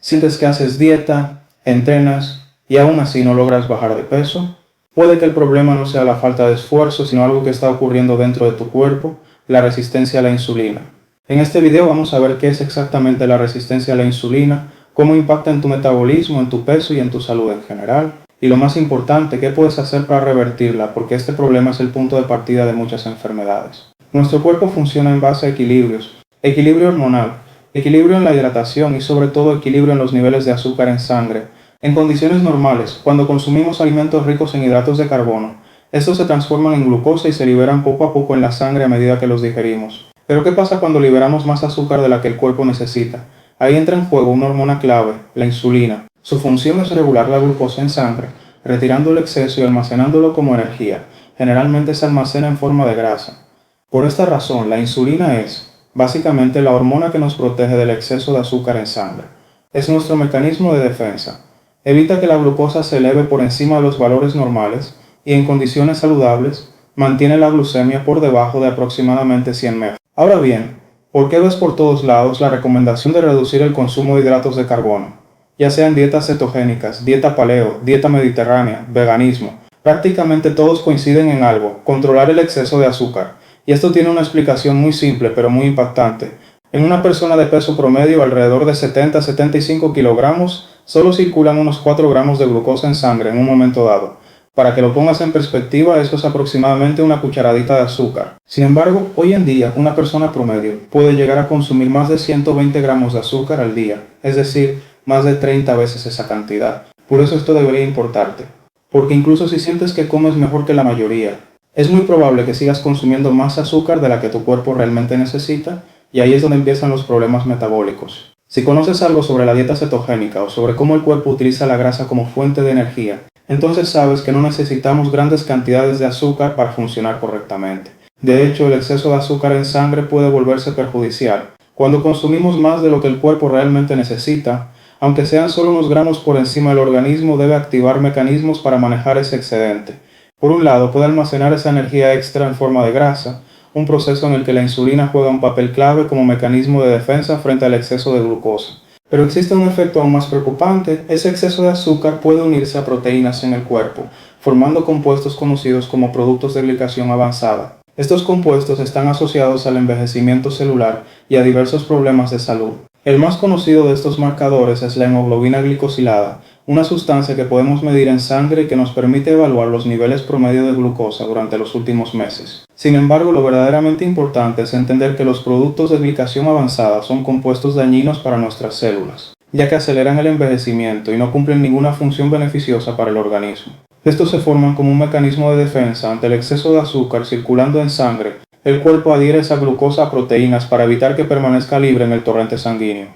¿Sientes que haces dieta, entrenas y aún así no logras bajar de peso? Puede que el problema no sea la falta de esfuerzo, sino algo que está ocurriendo dentro de tu cuerpo, la resistencia a la insulina. En este video vamos a ver qué es exactamente la resistencia a la insulina, cómo impacta en tu metabolismo, en tu peso y en tu salud en general. Y lo más importante, qué puedes hacer para revertirla, porque este problema es el punto de partida de muchas enfermedades. Nuestro cuerpo funciona en base a equilibrios. Equilibrio hormonal, equilibrio en la hidratación y sobre todo equilibrio en los niveles de azúcar en sangre. En condiciones normales, cuando consumimos alimentos ricos en hidratos de carbono, estos se transforman en glucosa y se liberan poco a poco en la sangre a medida que los digerimos. Pero ¿qué pasa cuando liberamos más azúcar de la que el cuerpo necesita? Ahí entra en juego una hormona clave, la insulina. Su función es regular la glucosa en sangre, retirando el exceso y almacenándolo como energía. Generalmente se almacena en forma de grasa. Por esta razón, la insulina es, básicamente, la hormona que nos protege del exceso de azúcar en sangre. Es nuestro mecanismo de defensa. Evita que la glucosa se eleve por encima de los valores normales y en condiciones saludables mantiene la glucemia por debajo de aproximadamente 100 mg. Ahora bien, ¿por qué ves por todos lados la recomendación de reducir el consumo de hidratos de carbono? Ya sean dietas cetogénicas, dieta paleo, dieta mediterránea, veganismo. Prácticamente todos coinciden en algo: controlar el exceso de azúcar. Y esto tiene una explicación muy simple pero muy impactante. En una persona de peso promedio alrededor de 70-75 kilogramos, solo circulan unos 4 gramos de glucosa en sangre en un momento dado. Para que lo pongas en perspectiva, eso es aproximadamente una cucharadita de azúcar. Sin embargo, hoy en día, una persona promedio puede llegar a consumir más de 120 gramos de azúcar al día, es decir, más de 30 veces esa cantidad. Por eso esto debería importarte. Porque incluso si sientes que comes mejor que la mayoría, es muy probable que sigas consumiendo más azúcar de la que tu cuerpo realmente necesita, y ahí es donde empiezan los problemas metabólicos. Si conoces algo sobre la dieta cetogénica o sobre cómo el cuerpo utiliza la grasa como fuente de energía, entonces sabes que no necesitamos grandes cantidades de azúcar para funcionar correctamente. De hecho, el exceso de azúcar en sangre puede volverse perjudicial. Cuando consumimos más de lo que el cuerpo realmente necesita, aunque sean solo unos gramos por encima, el organismo debe activar mecanismos para manejar ese excedente. Por un lado, puede almacenar esa energía extra en forma de grasa, un proceso en el que la insulina juega un papel clave como mecanismo de defensa frente al exceso de glucosa. Pero existe un efecto aún más preocupante: ese exceso de azúcar puede unirse a proteínas en el cuerpo, formando compuestos conocidos como productos de glicación avanzada. Estos compuestos están asociados al envejecimiento celular y a diversos problemas de salud. El más conocido de estos marcadores es la hemoglobina glicosilada, una sustancia que podemos medir en sangre y que nos permite evaluar los niveles promedio de glucosa durante los últimos meses. Sin embargo, lo verdaderamente importante es entender que los productos de glicación avanzada son compuestos dañinos para nuestras células, ya que aceleran el envejecimiento y no cumplen ninguna función beneficiosa para el organismo. Estos se forman como un mecanismo de defensa ante el exceso de azúcar circulando en sangre. El cuerpo adhiere esa glucosa a proteínas para evitar que permanezca libre en el torrente sanguíneo.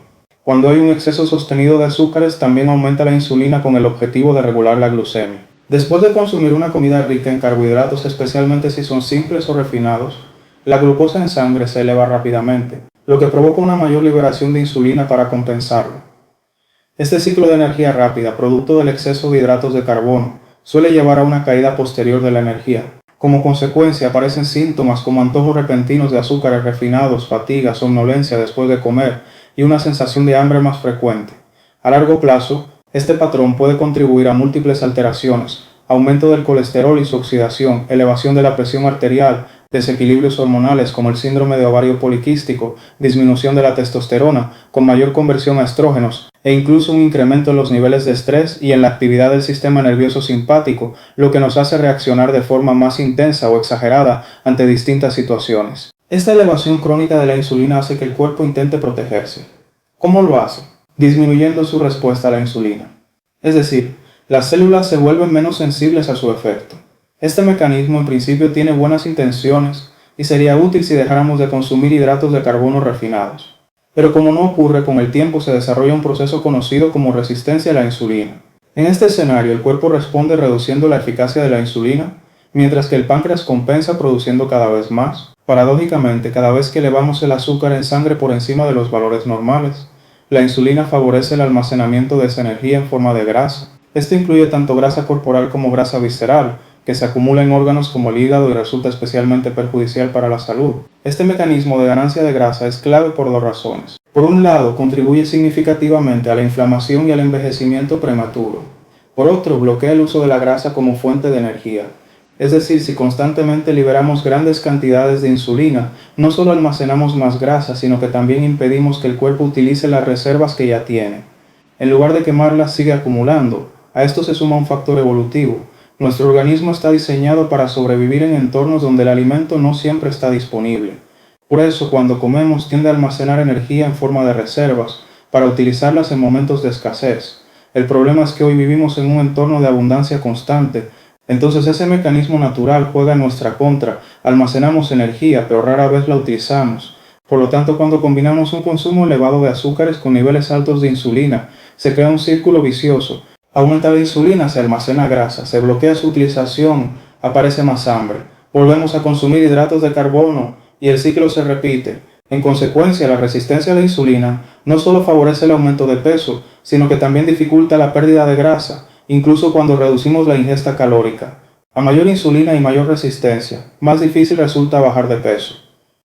Cuando hay un exceso sostenido de azúcares, también aumenta la insulina con el objetivo de regular la glucemia. Después de consumir una comida rica en carbohidratos, especialmente si son simples o refinados, la glucosa en sangre se eleva rápidamente, lo que provoca una mayor liberación de insulina para compensarlo. Este ciclo de energía rápida, producto del exceso de hidratos de carbono, suele llevar a una caída posterior de la energía. Como consecuencia, aparecen síntomas como antojos repentinos de azúcares refinados, fatiga, somnolencia después de comer y una sensación de hambre más frecuente. A largo plazo, este patrón puede contribuir a múltiples alteraciones: aumento del colesterol y su oxidación, elevación de la presión arterial, desequilibrios hormonales como el síndrome de ovario poliquístico, disminución de la testosterona con mayor conversión a estrógenos, e incluso un incremento en los niveles de estrés y en la actividad del sistema nervioso simpático, lo que nos hace reaccionar de forma más intensa o exagerada ante distintas situaciones. Esta elevación crónica de la insulina hace que el cuerpo intente protegerse. ¿Cómo lo hace? Disminuyendo su respuesta a la insulina. Es decir, las células se vuelven menos sensibles a su efecto. Este mecanismo en principio tiene buenas intenciones y sería útil si dejáramos de consumir hidratos de carbono refinados. Pero como no ocurre, con el tiempo se desarrolla un proceso conocido como resistencia a la insulina. En este escenario, el cuerpo responde reduciendo la eficacia de la insulina, mientras que el páncreas compensa produciendo cada vez más. Paradójicamente, cada vez que elevamos el azúcar en sangre por encima de los valores normales, la insulina favorece el almacenamiento de esa energía en forma de grasa. Esto incluye tanto grasa corporal como grasa visceral, que se acumula en órganos como el hígado y resulta especialmente perjudicial para la salud. Este mecanismo de ganancia de grasa es clave por dos razones. Por un lado, contribuye significativamente a la inflamación y al envejecimiento prematuro. Por otro, bloquea el uso de la grasa como fuente de energía. Es decir, si constantemente liberamos grandes cantidades de insulina, no solo almacenamos más grasa, sino que también impedimos que el cuerpo utilice las reservas que ya tiene. En lugar de quemarlas, sigue acumulando. A esto se suma un factor evolutivo. Nuestro organismo está diseñado para sobrevivir en entornos donde el alimento no siempre está disponible. Por eso, cuando comemos, tiende a almacenar energía en forma de reservas, para utilizarlas en momentos de escasez. El problema es que hoy vivimos en un entorno de abundancia constante, entonces ese mecanismo natural juega en nuestra contra. Almacenamos energía, pero rara vez la utilizamos. Por lo tanto, cuando combinamos un consumo elevado de azúcares con niveles altos de insulina, se crea un círculo vicioso. Aumenta la insulina, se almacena grasa, se bloquea su utilización, aparece más hambre. Volvemos a consumir hidratos de carbono y el ciclo se repite. En consecuencia, la resistencia a la insulina no solo favorece el aumento de peso, sino que también dificulta la pérdida de grasa, incluso cuando reducimos la ingesta calórica. A mayor insulina y mayor resistencia, más difícil resulta bajar de peso.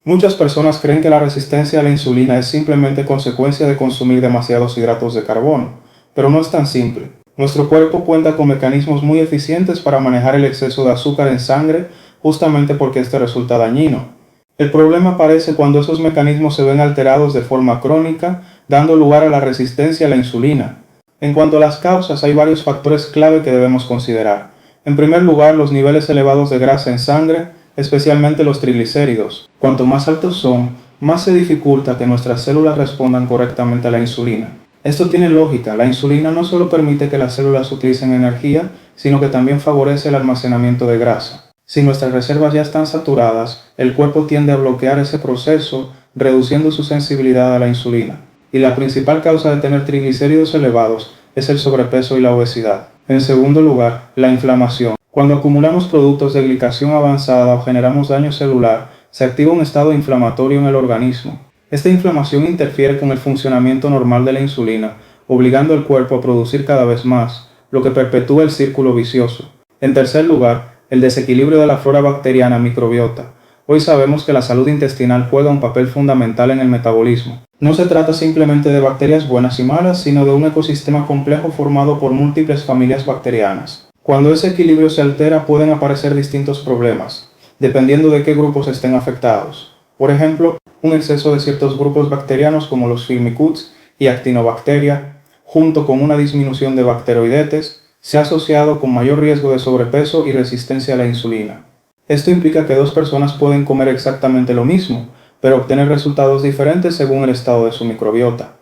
Muchas personas creen que la resistencia a la insulina es simplemente consecuencia de consumir demasiados hidratos de carbono, pero no es tan simple. Nuestro cuerpo cuenta con mecanismos muy eficientes para manejar el exceso de azúcar en sangre, justamente porque este resulta dañino. El problema aparece cuando esos mecanismos se ven alterados de forma crónica, dando lugar a la resistencia a la insulina. En cuanto a las causas, hay varios factores clave que debemos considerar. En primer lugar, los niveles elevados de grasa en sangre, especialmente los triglicéridos. Cuanto más altos son, más se dificulta que nuestras células respondan correctamente a la insulina. Esto tiene lógica. La insulina no solo permite que las células utilicen energía, sino que también favorece el almacenamiento de grasa. Si nuestras reservas ya están saturadas, el cuerpo tiende a bloquear ese proceso, reduciendo su sensibilidad a la insulina. Y la principal causa de tener triglicéridos elevados es el sobrepeso y la obesidad. En segundo lugar, la inflamación. Cuando acumulamos productos de glicación avanzada o generamos daño celular, se activa un estado inflamatorio en el organismo. Esta inflamación interfiere con el funcionamiento normal de la insulina, obligando al cuerpo a producir cada vez más, lo que perpetúa el círculo vicioso. En tercer lugar, el desequilibrio de la flora bacteriana microbiota. Hoy sabemos que la salud intestinal juega un papel fundamental en el metabolismo. No se trata simplemente de bacterias buenas y malas, sino de un ecosistema complejo formado por múltiples familias bacterianas. Cuando ese equilibrio se altera, pueden aparecer distintos problemas, dependiendo de qué grupos estén afectados. Por ejemplo, un exceso de ciertos grupos bacterianos como los Firmicutes y Actinobacteria, junto con una disminución de Bacteroidetes, se ha asociado con mayor riesgo de sobrepeso y resistencia a la insulina. Esto implica que dos personas pueden comer exactamente lo mismo, pero obtener resultados diferentes según el estado de su microbiota.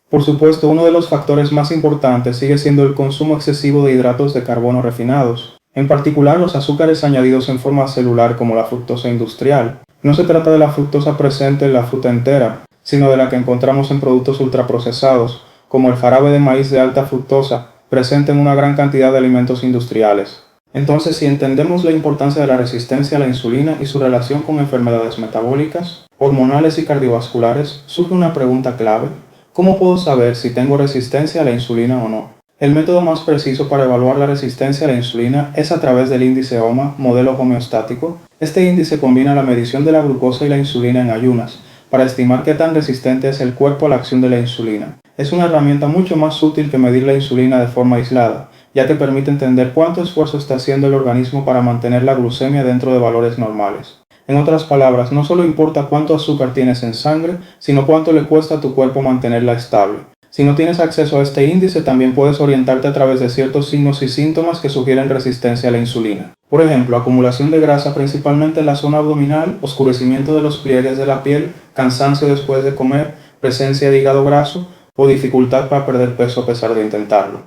Por supuesto, uno de los factores más importantes sigue siendo el consumo excesivo de hidratos de carbono refinados, en particular los azúcares añadidos en forma celular como la fructosa industrial. No se trata de la fructosa presente en la fruta entera, sino de la que encontramos en productos ultraprocesados, como el jarabe de maíz de alta fructosa, presente en una gran cantidad de alimentos industriales. Entonces, si entendemos la importancia de la resistencia a la insulina y su relación con enfermedades metabólicas, hormonales y cardiovasculares, surge una pregunta clave: ¿cómo puedo saber si tengo resistencia a la insulina o no? El método más preciso para evaluar la resistencia a la insulina es a través del índice OMA, modelo homeostático. Este índice combina la medición de la glucosa y la insulina en ayunas, para estimar qué tan resistente es el cuerpo a la acción de la insulina. Es una herramienta mucho más útil que medir la insulina de forma aislada, ya que permite entender cuánto esfuerzo está haciendo el organismo para mantener la glucemia dentro de valores normales. En otras palabras, no solo importa cuánto azúcar tienes en sangre, sino cuánto le cuesta a tu cuerpo mantenerla estable. Si no tienes acceso a este índice, también puedes orientarte a través de ciertos signos y síntomas que sugieren resistencia a la insulina. Por ejemplo, acumulación de grasa principalmente en la zona abdominal, oscurecimiento de los pliegues de la piel, cansancio después de comer, presencia de hígado graso o dificultad para perder peso a pesar de intentarlo.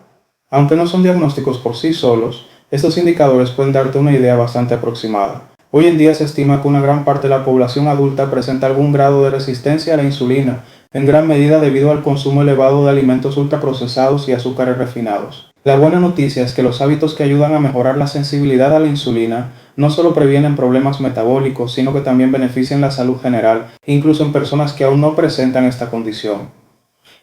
Aunque no son diagnósticos por sí solos, estos indicadores pueden darte una idea bastante aproximada. Hoy en día se estima que una gran parte de la población adulta presenta algún grado de resistencia a la insulina, en gran medida debido al consumo elevado de alimentos ultraprocesados y azúcares refinados. La buena noticia es que los hábitos que ayudan a mejorar la sensibilidad a la insulina no solo previenen problemas metabólicos, sino que también benefician la salud general, incluso en personas que aún no presentan esta condición.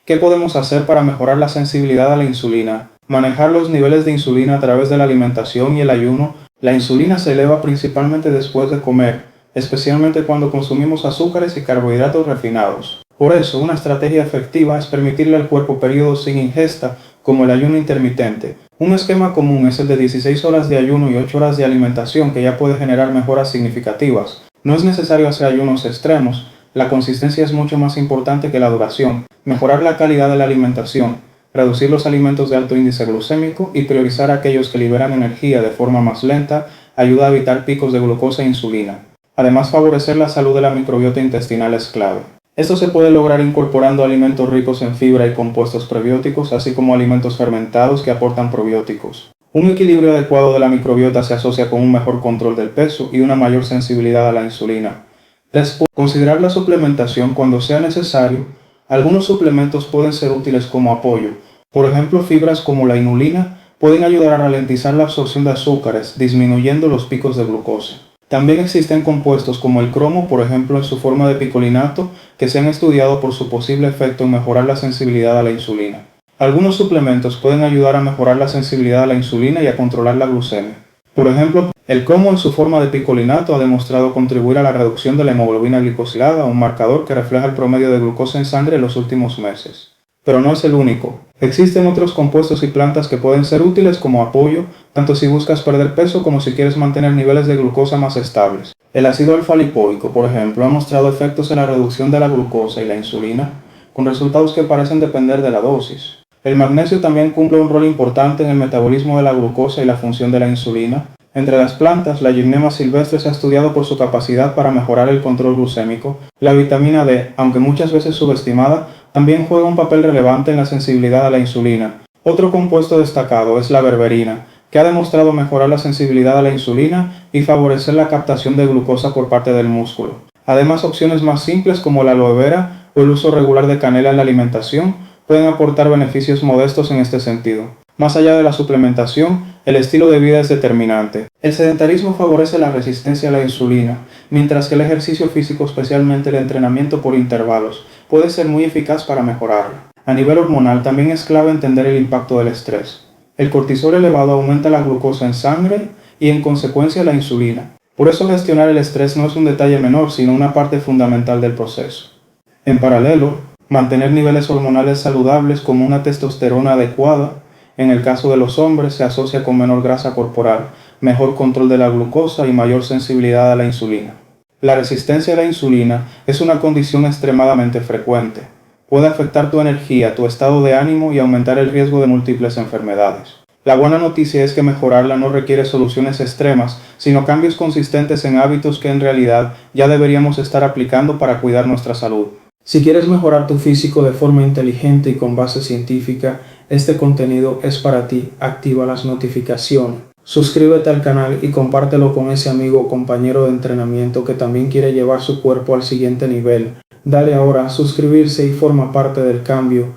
¿Qué podemos hacer para mejorar la sensibilidad a la insulina? Manejar los niveles de insulina a través de la alimentación y el ayuno. La insulina se eleva principalmente después de comer, especialmente cuando consumimos azúcares y carbohidratos refinados. Por eso, una estrategia efectiva es permitirle al cuerpo periodos sin ingesta, como el ayuno intermitente. Un esquema común es el de 16 horas de ayuno y 8 horas de alimentación, que ya puede generar mejoras significativas. No es necesario hacer ayunos extremos, la consistencia es mucho más importante que la duración. Mejorar la calidad de la alimentación, reducir los alimentos de alto índice glucémico y priorizar aquellos que liberan energía de forma más lenta ayuda a evitar picos de glucosa e insulina. Además, favorecer la salud de la microbiota intestinal es clave. Esto se puede lograr incorporando alimentos ricos en fibra y compuestos prebióticos, así como alimentos fermentados que aportan probióticos. Un equilibrio adecuado de la microbiota se asocia con un mejor control del peso y una mayor sensibilidad a la insulina. Después, considerar la suplementación cuando sea necesario. Algunos suplementos pueden ser útiles como apoyo. Por ejemplo, fibras como la inulina pueden ayudar a ralentizar la absorción de azúcares, disminuyendo los picos de glucosa. También existen compuestos como el cromo, por ejemplo en su forma de picolinato, que se han estudiado por su posible efecto en mejorar la sensibilidad a la insulina. Algunos suplementos pueden ayudar a mejorar la sensibilidad a la insulina y a controlar la glucemia. Por ejemplo, el cromo en su forma de picolinato ha demostrado contribuir a la reducción de la hemoglobina glicosilada, un marcador que refleja el promedio de glucosa en sangre en los últimos meses. Pero no es el único. Existen otros compuestos y plantas que pueden ser útiles como apoyo, tanto si buscas perder peso como si quieres mantener niveles de glucosa más estables. El ácido alfa-lipoico, por ejemplo, ha mostrado efectos en la reducción de la glucosa y la insulina, con resultados que parecen depender de la dosis. El magnesio también cumple un rol importante en el metabolismo de la glucosa y la función de la insulina. Entre las plantas, la Gymnema silvestre se ha estudiado por su capacidad para mejorar el control glucémico. La vitamina D, aunque muchas veces subestimada, también juega un papel relevante en la sensibilidad a la insulina. Otro compuesto destacado es la berberina, que ha demostrado mejorar la sensibilidad a la insulina y favorecer la captación de glucosa por parte del músculo. Además, opciones más simples como la aloe vera o el uso regular de canela en la alimentación pueden aportar beneficios modestos en este sentido. Más allá de la suplementación, el estilo de vida es determinante. El sedentarismo favorece la resistencia a la insulina, mientras que el ejercicio físico, especialmente el entrenamiento por intervalos, puede ser muy eficaz para mejorarla. A nivel hormonal, también es clave entender el impacto del estrés. El cortisol elevado aumenta la glucosa en sangre y, en consecuencia, la insulina. Por eso, gestionar el estrés no es un detalle menor, sino una parte fundamental del proceso. En paralelo, mantener niveles hormonales saludables como una testosterona adecuada, en el caso de los hombres, se asocia con menor grasa corporal, mejor control de la glucosa y mayor sensibilidad a la insulina. La resistencia a la insulina es una condición extremadamente frecuente. Puede afectar tu energía, tu estado de ánimo y aumentar el riesgo de múltiples enfermedades. La buena noticia es que mejorarla no requiere soluciones extremas, sino cambios consistentes en hábitos que en realidad ya deberíamos estar aplicando para cuidar nuestra salud. Si quieres mejorar tu físico de forma inteligente y con base científica, este contenido es para ti. Activa las notificaciones, suscríbete al canal y compártelo con ese amigo o compañero de entrenamiento que también quiere llevar su cuerpo al siguiente nivel. Dale ahora a suscribirse y forma parte del cambio.